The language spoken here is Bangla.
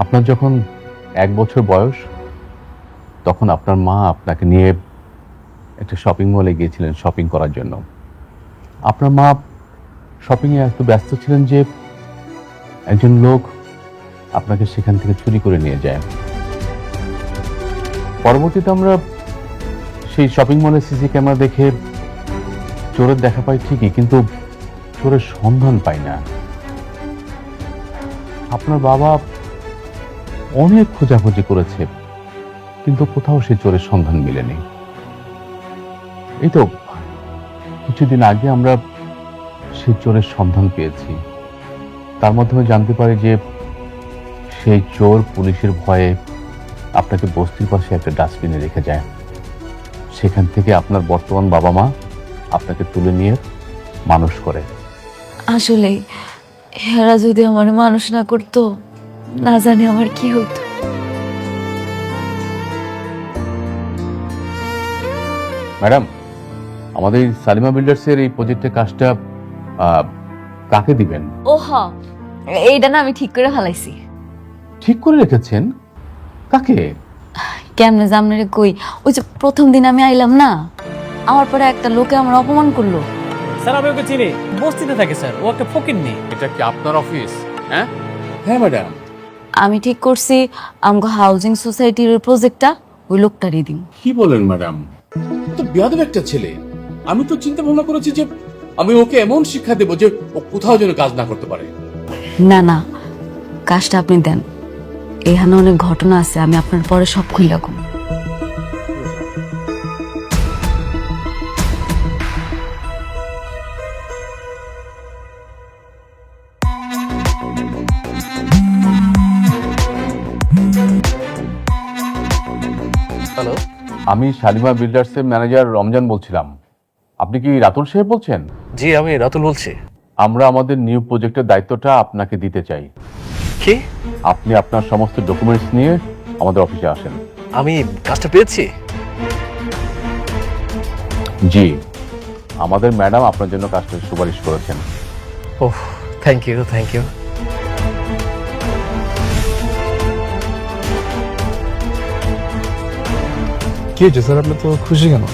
আপনার যখন 1 বছর বয়স তখন আপনার মা আপনাকে নিয়ে একটা শপিং মলে গিয়েছিলেন শপিং করার জন্য। আপনার মা শপিংয়ে এত ব্যস্ত ছিলেন যে একজন লোক আপনাকে সেখান থেকে চুরি করে নিয়ে যায়। পরবর্তীতে আমরা সেই শপিং মলের সিসি ক্যামেরা দেখে চোরের দেখা পাই ঠিকই, কিন্তু চোরের সন্ধান পাই না। আপনার বাবা অনেক খোঁজাখুঁজি করেছে, কিন্তু কোথাও সে চোরের সন্ধান মেলেনি। এই তো কিছুদিন আগে আমরা সেই চোরের সন্ধান পেয়েছি। তার মাধ্যমে জানতে পারি যে সেই চোর পুলিশের ভয়ে আপনাকে বস্তির পাশে একটা ডাস্টবিনে রেখে যায়। সেখান থেকে আপনার বর্তমান বাবা মা আপনাকে তুলে নিয়ে মানুষ করে। আসলে হেরা যদি আমার মানুষ না করতো, না জানি আমার কি হতো। ম্যাডাম, আমাদের সালিমা বিল্ডার্সের এই প্রজেক্টের কাজটা কাকে দিবেন? ও হ, এইটা না আমি ঠিক করে ফেলাইছি। ঠিক করে রেখেছেন? কাকে? কেমনে জামনে কই, ওই যে প্রথম দিন আমি আইলাম না, আমার পরে একটা লোকে আমার অপমান করলো। স্যার আমি ওকে চিনি, বস্তিতে থাকে স্যার, ও একটা ফকিন্নি। এটা কি আপনার অফিস? হ্যাঁ হ্যাঁ ম্যাডাম। আমি ঠিক করছি আমগো হাউজিং সোসাইটির প্রজেক্টটা ওই লোকটারই দিন। কি বলেন ম্যাডাম, তো বেয়াদব একটা ছেলে। আমি তো চিন্তা ভাবনা করেছি যে আমি ওকে এমন শিক্ষা দেবো যে ও কোথাও যেন কাজ না করতে পারে। না না, কাজটা আপনি দেন। এখানে অনেক ঘটনা আছে, আমি আপনার পরে সব খুইলা কম। হ্যালো, আমি শালিমা বিল্ডার্সের ম্যানেজার রমজান বলছিলাম। আপনি কি রাতুল সাহেব বলছেন? জি আমি রাতুল বলছি। আমরা আমাদের নিউ প্রজেক্টের দায়িত্বটা আপনাকে দিতে চাই। কি? আপনি আপনার সমস্ত ডকুমেন্টস নিয়ে আমাদের অফিসে আসেন। আমি কাজটা পেয়েছি? জি, আমাদের ম্যাডাম আপনার জন্য কাজটা সুপারিশ করেছেন। ওহ, থ্যাংক ইউ থ্যাংক ইউ। কি হয়েছে স্যার, আপনি তো খুশি কেন?